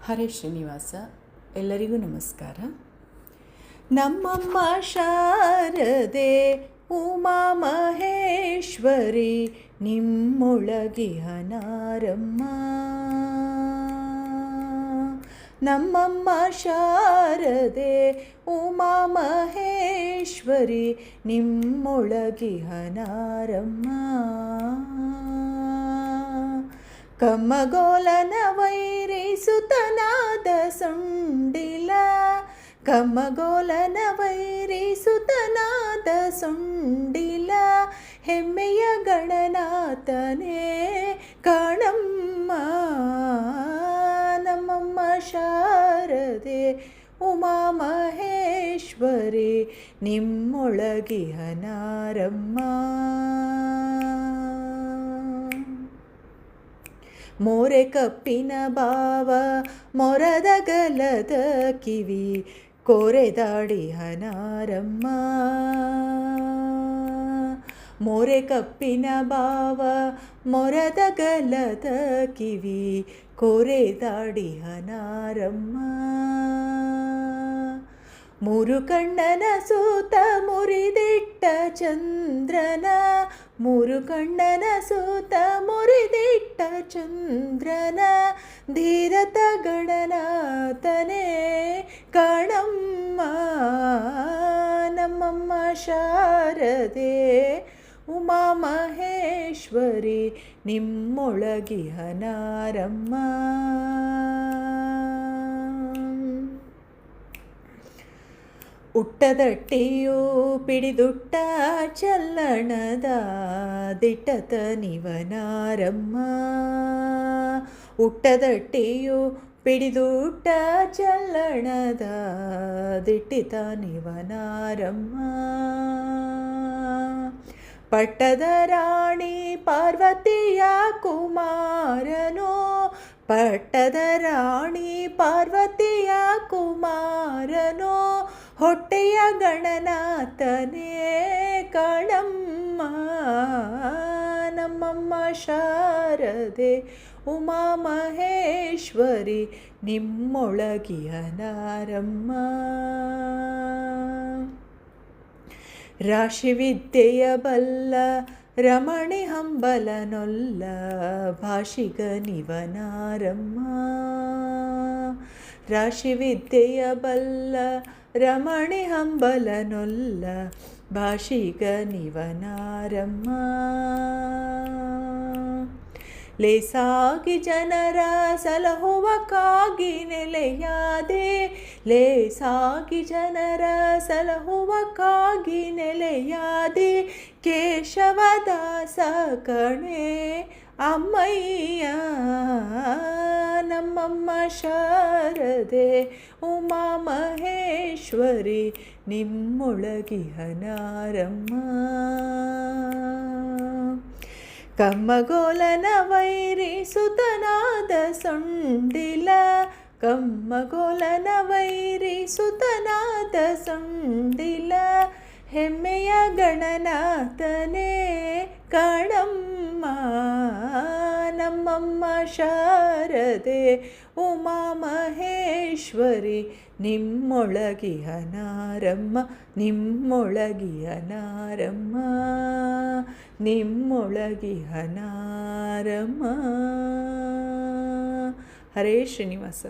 ಹರೇ ಶ್ರೀನಿವಾಸ. ಎಲ್ಲರಿಗೂ ನಮಸ್ಕಾರ. ನಮ್ಮಮ್ಮ ಶಾರದೆ ಉಮಾ ಮಹೇಶ್ವರಿ ನಿಮ್ಮೊಳಗಿಹನಾರಮ್ಮ. ನಮ್ಮಮ್ಮ ಶಾರದೆ ಉಮಾ ಮಹೇಶ್ವರಿ ನಿಮ್ಮೊಳಗಿಹನಾರಮ್ಮ. ಕಮ್ಮಗೋಲನ ವೈರಿಸುತನಾದ ಸೊಂಡಿಲ, ಕಮ್ಮಗೋಲನ ವೈರಿಸುತನಾದ ಸೊಂಡಿಲ, ಹೆಮ್ಮೆಯ ಗಣನಾಥನೇ ಕಾಣಮ್ಮ. ನಮ್ಮಮ್ಮ ಶಾರದೆ ಉಮಾ ಮಹೇಶ್ವರಿ ನಿಮ್ಮೊಳಗಿಹನಾರಮ್ಮ. ಮೋರೆ ಕಪ್ಪಿನ ಬಾವ ಮೊರದ ಗಲದ ಕಿವಿ ಕೋರೆದಾಡಿಹನಾರಮ್ಮ. ಮೋರೆ ಕಪ್ಪಿನ ಬಾವ ಮೊರದ ಗಲದ ಕಿವಿ ಕೋರೆದಾಡಿಹನಾರಮ್ಮ. ಮೂರು ಕಣ್ಣನ ಸೂತ ಮುರಿದಿಟ್ಟ ಚಂದ್ರನ, ಮೂರು ಕಣ್ಣನ ಸೂತ ಮುರಿದಿಟ್ಟ ಚಂದ್ರನ, ಧೀರತ ಗಣನಾಥನೇ ಕಾಣಮ್ಮ. ನಮ್ಮಮ್ಮ ಶಾರದೆ ಉಮಾ ಮಹೇಶ್ವರಿ ನಿಮ್ಮೊಳಗಿಹನಾರಮ್ಮ. ಉಟ್ಟದಟ್ಟಿಯು ಪಿಡಿದುಟ್ಟ ಚಲ್ಲಣದ ದಿಟ್ಟತ ನಿವನಾರಮ್ಮ. ಉಟ್ಟದಟ್ಟಿಯು ಪಿಡಿದುಟ್ಟ ಚಲ್ಲಣದ ದಿಟ್ಟಿತ ನಿವನಾರಮ್ಮ. ಪಟ್ಟದ ರಾಣಿ ಪಾರ್ವತಿಯ ಕುಮಾರನೋ, ಪಟ್ಟದ ರಾಣಿ ಪಾರ್ವತಿಯ ಕುಮಾರನೋ, ಹೊಟ್ಟೆಯ ಗಣನಾಥನೇ ಕಾಣಮ್ಮ. ನಮ್ಮಮ್ಮ ಶಾರದೆ ಉಮಾ ಮಹೇಶ್ವರಿ ನಿಮ್ಮೊಳಗಿಹನಾರಮ್ಮ. ರಾಶಿವಿದ್ಯೆಯ ಬಲ್ಲ ರಮಣಿ ಹಂಬಲನೊಲ್ಲ, ಭಾಷಿಗ ನಿವನಾರಮ್ಮ. ರಾಶಿವಿದ್ಯೆಯ ಬಲ್ಲ ರಮಣಿ ಹಂಬಲನೊಲ್ಲ, ಭಾಷಿಗ ನಿವನಾರಮ್ಮ. ಲೇಸಾಗಿ ಜನರ ಸಲಹುವಕ್ಕಾಗಿ ನೆಲೆಯಾದೆ, ಲೇಸಾಗಿ ಜನರ ಸಲಹುವಕ್ಕಾಗಿ ನೆಲೆಯಾದೆ, ಕೇಶವದಾಸ ಕಣೆ ಅಮ್ಮಯ್ಯ. ನಮ್ಮಮ್ಮ ಶಾರದೆ ಉಮಾ ಮಹೇಶ್ವರಿ ನಿಮ್ಮೊಳಗಿಹನಾರಮ್ಮ. ಕಮ್ಮಗೋಲನ ವೈರಿಸುತನಾದ ಸೊಂಡಿಲ, ಕಮ್ಮಗೋಲನ ವೈರಿಸುತನಾದ ಸೊಂಡಿಲ, ಹೆಮ್ಮೆಯ ಗಣನಾಥನೇ ಕಾಣಮ್ಮ. ನಮ್ಮಮ್ಮ ಶಾರದೆ ಉಮಾ ಮಹೇಶ್ವರಿ ನಿಮ್ಮೊಳಗಿಹನಾರಮ್ಮ. ನಿಮ್ಮೊಳಗಿಹನಾರಮ್ಮ, ನಿಮ್ಮೊಳಗಿಹನಾರಮ್ಮ. ಹರೇ ಶ್ರೀನಿವಾಸ.